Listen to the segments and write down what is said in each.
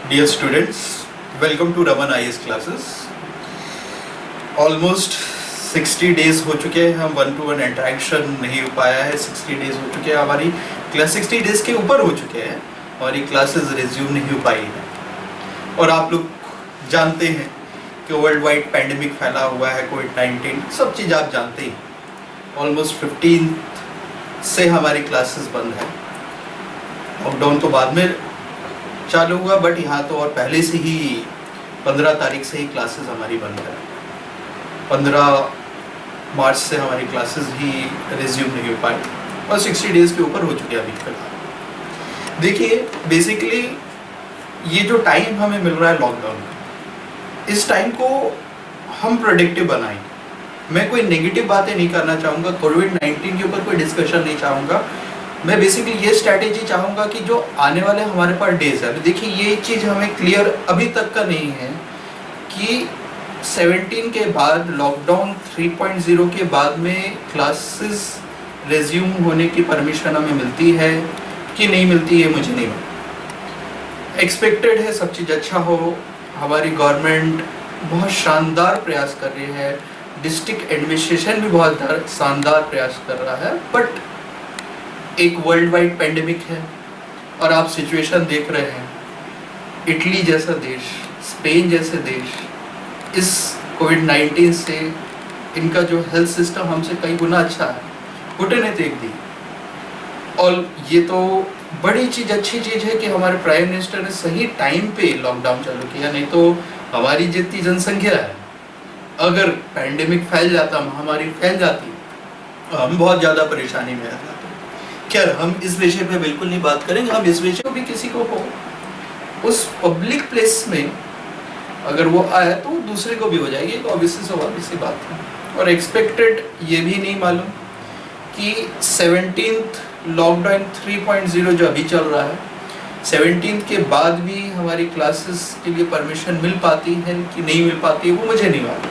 Dear students, welcome to Raman IAS classes. Almost 60 days हो चुके हैं, हम 1-to-1 इंटरेक्शन नहीं हो पाया है. 60 डेज हो चुके हैं, हमारी क्लास 60 डेज के ऊपर हो चुके हैं, हमारी क्लासेस रिज्यूम नहीं हो पाई है. और आप लोग जानते हैं कि वर्ल्ड वाइड पैंडेमिक फैला हुआ है, कोविड-19, सब चीज़ आप जानते हैं. ऑलमोस्ट 15 से हमारी क्लासेस बंद है. लॉकडाउन तो बाद में चालू हुआ, बट यहाँ तो और पहले से ही 15 तारीख से ही क्लासेस हमारी बंद है. 15 मार्च से हमारी क्लासेस ही रिज्यूम नहीं हो पाई और 60 डेज के ऊपर हो चुके हैं अभी फिलहाल. देखिए, बेसिकली ये जो टाइम हमें मिल रहा है लॉकडाउन में, इस टाइम को हम प्रोडक्टिव बनाएं. मैं कोई नेगेटिव बातें नहीं करना चाहूँगा, कोविड-19 के ऊपर कोई डिस्कशन नहीं चाहूँगा. मैं बेसिकली ये स्ट्रैटेजी चाहूँगा कि जो आने वाले हमारे पास डेज है, अभी देखिए ये चीज़ हमें क्लियर अभी तक का नहीं है कि 17 के बाद लॉकडाउन 3.0 के बाद में क्लासेस रिज्यूम होने की परमिशन हमें मिलती है कि नहीं मिलती है, मुझे नहीं मालूम. एक्सपेक्टेड है सब चीज़ अच्छा हो. हमारी गवर्नमेंट बहुत शानदार प्रयास कर रही है, डिस्ट्रिक्ट एडमिनिस्ट्रेशन भी बहुत शानदार प्रयास कर रहा है. बट एक वर्ल्ड वाइड पैंडेमिक है और आप सिचुएशन देख रहे हैं. इटली जैसा देश, स्पेन जैसे देश, इस कोविड-19 से इनका जो हेल्थ सिस्टम हमसे कई गुना अच्छा है, घुटने ने टेक दी. और ये तो बड़ी चीज़, अच्छी चीज़ है कि हमारे प्राइम मिनिस्टर ने सही टाइम पे लॉकडाउन चालू किया. नहीं तो हमारी जितनी जनसंख्या है, अगर पैंडेमिक फैल जाता, महामारी फैल जाती, हम बहुत ज़्यादा परेशानी में आ जाते. खैर, हम इस विषय पे बिल्कुल नहीं बात करेंगे. हम इस विषय को भी किसी को हो उस पब्लिक प्लेस में अगर वो आए तो दूसरे को भी हो जाएगी, तो ऑब्वियसली स्वाभाविक सी बात है. और एक्सपेक्टेड ये भी नहीं मालूम कि 17th लॉकडाउन 3.0 जो अभी चल रहा है, 17th के बाद भी हमारी क्लासेस के लिए परमिशन मिल पाती है कि नहीं मिल पाती है, वो मुझे नहीं मालूम.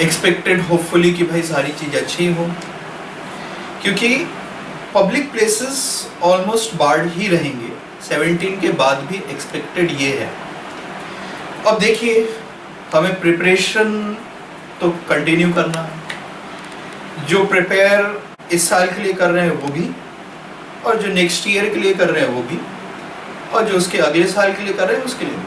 एक्सपेक्टेड होपफुली कि भाई सारी चीज़ अच्छी हो, क्योंकि पब्लिक प्लेसेस ऑलमोस्ट बार्ड ही रहेंगे. 17 के बाद भी एक्सपेक्टेड ये है. अब देखिए, हमें प्रिपरेशन तो कंटिन्यू करना है. जो प्रिपेयर इस साल के लिए कर रहे हैं वो भी, और जो नेक्स्ट ईयर के लिए कर रहे हैं वो भी, और जो उसके अगले साल के लिए कर रहे हैं उसके लिए भी.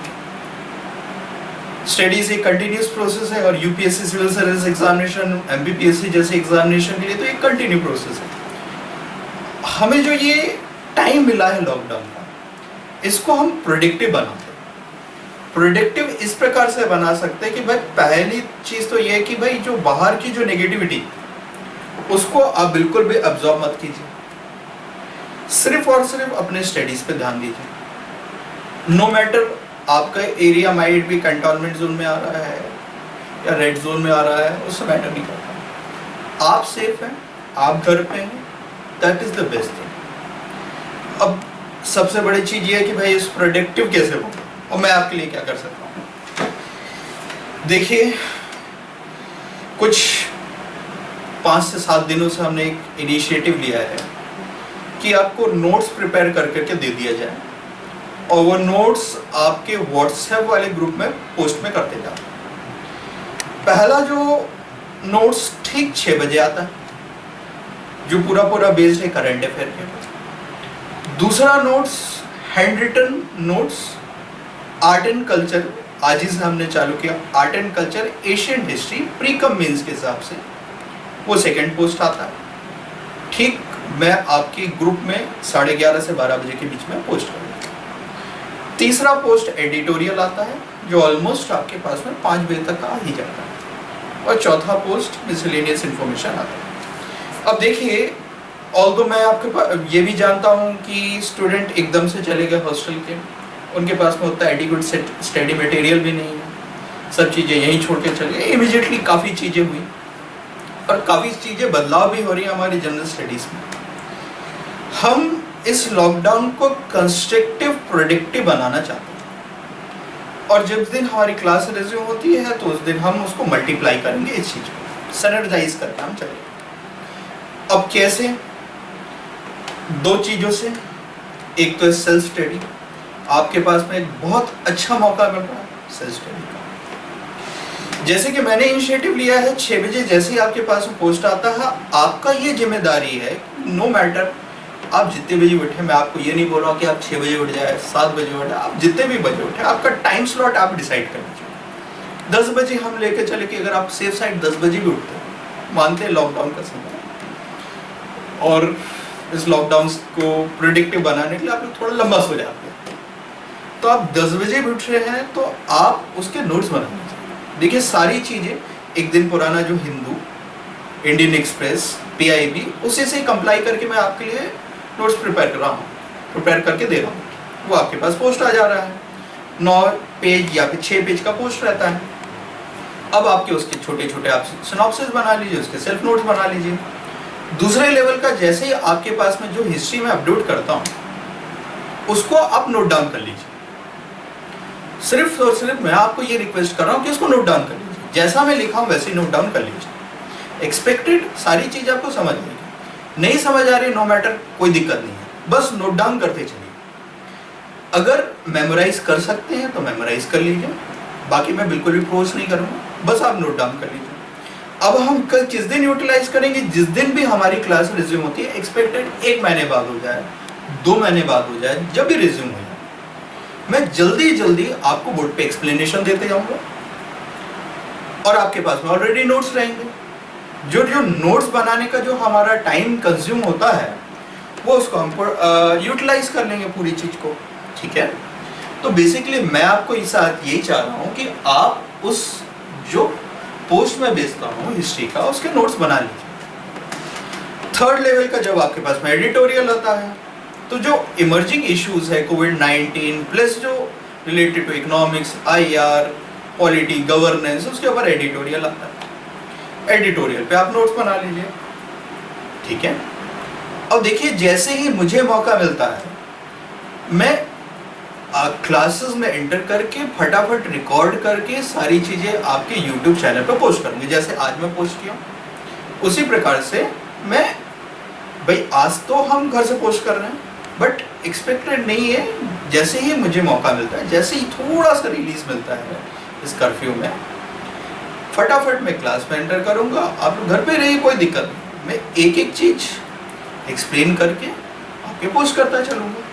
स्टडीज एक कंटिन्यूस प्रोसेस है, और UPSC civil service examination, MPPSC जैसे एग्जामिनेशन के लिए तो एक कंटिन्यू प्रोसेस है. हमें जो ये टाइम मिला है लॉकडाउन का, इसको हम प्रोडक्टिव बनाते हैं. प्रोडक्टिव इस प्रकार से बना सकते हैं कि भाई पहली चीज़ तो ये है कि भाई जो बाहर की जो नेगेटिविटी, उसको आप बिल्कुल भी अब्जॉर्ब मत कीजिए. सिर्फ और सिर्फ अपने स्टडीज पे ध्यान दीजिए. नो मैटर आपका एरिया माइट भी कंटोनमेंट जोन में आ रहा है या रेड जोन में आ रहा है, उससे मैटर नहीं करता. आप सेफ हैं, आप घर पे हैं, that is the best thing. अब सबसे बड़ी चीज़ ये है कि भाई इस प्रोडक्टिव कैसे हो, और मैं आपके लिए क्या कर सकता हूँ. देखिए, कुछ 5 से 7 दिनों से हमने एक इनिशिएटिव लिया है कि आपको नोट्स प्रिपेयर करके दे दिया जाए, और वो नोट्स आपके व्हाट्सएप वाले ग्रुप में पोस्ट में करते जाओ. पहला जो नोट्स ठीक 6 बजे आता है, जो पूरा बेस्ड है करंट अफेयर के ऊपर. दूसरा notes hand written notes, art and culture, आज ही से हमने चालू किया. Art and culture, Asian history, pre cum mains के हिसाब से वो सेकंड पोस्ट आता है. ठीक मैं आपकी ग्रुप में 11:30 से 12 बजे के बीच में पोस्ट करूँगा. तीसरा पोस्ट एडिटोरियल आता है, जो ऑलमोस्ट आपके पास में 5 बजे तक आ ही जाता है. और चौथा पोस्ट मिसलेनियस इन्फॉर्मेशन आता है. अब देखिए, ऑल्दो मैं आपके पास ये भी जानता हूँ कि स्टूडेंट एकदम से चले गए हॉस्टल के, उनके पास में उतना एडिक्वेट स्टडी मटेरियल भी नहीं है, सब चीज़ें यहीं छोड़ के चले गए. इमीडिएटली काफ़ी चीज़ें हुई और काफ़ी चीज़ें बदलाव भी हो रही हैं हमारी जनरल स्टडीज़ में. हम इस लॉकडाउन को कंस्ट्रक्टिव प्रोडक्टिव बनाना चाहते हैं, और जिस दिन हमारी क्लास रिज्यूम होती है तो उस दिन हम उसको मल्टीप्लाई करेंगे, इस चीज़ को सैनिटाइज करके हम चलेंगे. अब कैसे? 2 चीज़ों से. एक तो सेल्फ स्टडी, आपके पास में एक बहुत अच्छा मौका मिल रहा है सेल्फ स्टडी का। जैसे कि मैंने इनिशिएटिव लिया है, 6 बजे जैसे ही आपके पास में पोस्ट आता है, आपका ये जिम्मेदारी है, नो मैटर आप जितने बजे उठे, मैं आपको ये नहीं बोल रहा हूँ कि आप 6 बजे उठ जाए, 7 बजे उठ जाए, आप जितने भी बजे उठे, आपका टाइम स्लॉट आप डिसाइड कर लीजिए। 10 बजे हम लेके चले कि अगर आप सेफ साइड 10 बजे भी उठते हैं, मानते हैं लॉकडाउन का समय और इस लॉकडाउन को प्रिडिक्टिव बनाने के लिए आप लोग थोड़ा लंबा सो जाते हैं, तो आप 10 बजे भी उठ रहे हैं तो आप उसके नोट्स बनाने चाहिए। देखिए सारी चीज़ें एक दिन पुराना जो हिंदू, इंडियन एक्सप्रेस, PIB, उसी से कंप्लाई करके मैं आपके लिए नोट्स प्रिपेयर कर रहा हूँ, प्रिपेयर करके दे रहा हूँ, वो आपके पास पोस्ट आ जा रहा है। 9 पेज या फिर 6 पेज का पोस्ट रहता है। अब आपके उसके छोटे छोटे आप सिनॉप्सिस बना लीजिए, उसके सेल्फ नोट्स बना लीजिए। दूसरे लेवल का जैसे ही आपके पास में जो हिस्ट्री में अपलोड करता हूँ उसको आप नोट डाउन कर लीजिए। सिर्फ और सिर्फ मैं आपको ये रिक्वेस्ट कर रहा हूँ कि उसको नोट डाउन कर लीजिए, जैसा मैं लिखा हूँ वैसे ही नोट डाउन कर लीजिए। एक्सपेक्टेड सारी चीज आपको समझ आएगी, नहीं समझ आ रही नो मैटर, कोई दिक्कत नहीं है, बस नोट डाउन करते चलिए। अगर मेमोराइज कर सकते हैं तो मेमोराइज कर लीजिए, बाकी मैं बिल्कुल भी फोर्स नहीं करूँगा, बस आप नोट डाउन कर लीजिए। अब हम कल जिस दिन यूटिलाइज करेंगे, जिस दिन भी हमारी क्लास रिज्यूम होती है, एक्सपेक्टेड 1 महीने बाद हो जाए, 2 महीने बाद हो जाए, जब भी रिज्यूम हो जाए, मैं जल्दी जल्दी आपको बोर्ड पे एक्सप्लेनेशन देते जाऊंगा और आपके पास में ऑलरेडी नोट्स रहेंगे। जो नोट्स बनाने का जो हमारा टाइम कंज्यूम होता है वो उसको हम यूटिलाइज कर लेंगे पूरी चीज को, ठीक है। तो बेसिकली मैं आपको इस साथ यही चाह रहा हूँ कि आप उस जो पोस्ट में भेजता हूँ हिस्ट्री का, उसके नोट्स बना लीजिए। थर्ड लेवल का जब आपके पास में एडिटोरियल आता है, तो जो इमर्जिंग इश्यूज है कोविड-19 प्लस जो related to economics, IR, polity, governance, उसके ऊपर एडिटोरियल आता है। एडिटोरियल पे आप नोट्स बना लीजिए, ठीक है। और देखिए जैसे ही मुझे मौका मिलता है, मैं क्लासेस में एंटर करके फटाफट रिकॉर्ड करके सारी चीजें आपके यूट्यूब चैनल पर पोस्ट करूंगी। जैसे आज मैं पोस्ट किया उसी प्रकार से मैं, भाई आज तो हम घर से पोस्ट कर रहे हैं, बट एक्सपेक्टेड नहीं है, जैसे ही मुझे मौका मिलता है, जैसे ही थोड़ा सा रिलीज मिलता है इस कर्फ्यू में, फटाफट मैं क्लास में एंटर करूंगा। आप लोग घर पे रहिए, कोई दिक्कत नहीं, मैं एक एक चीज एक्सप्लेन करके आपके पोस्ट करता चलूंगा।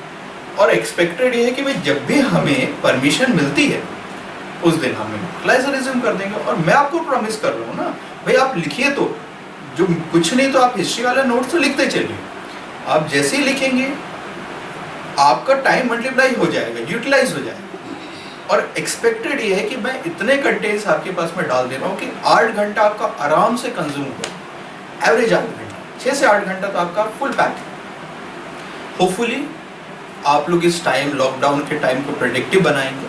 और एक्सपेक्टेड ये है कि भाई जब भी हमें परमिशन मिलती है उस दिन हम क्लास रिज्यूम कर देंगे। और मैं आपको प्रॉमिस कर रहा हूँ ना भाई, आप लिखिए तो, जो कुछ नहीं तो आप हिस्ट्री वाला नोट्स तो लिखते चलिए। आप जैसे ही लिखेंगे आपका टाइम मल्टीप्लाई हो जाएगा, यूटिलाइज हो जाएगा। और एक्सपेक्टेड ये है कि मैं इतने कंटेंट्स आपके पास में डाल दे रहा हूँ कि 8 घंटा आपका आराम से कंज्यूम होगा, एवरेज 8 घंटा, 6 से 8 घंटा तो आपका फुल पैक है। होपफुली आप लोग इस टाइम, लॉकडाउन के टाइम को प्रेडिक्टिव बनाएंगे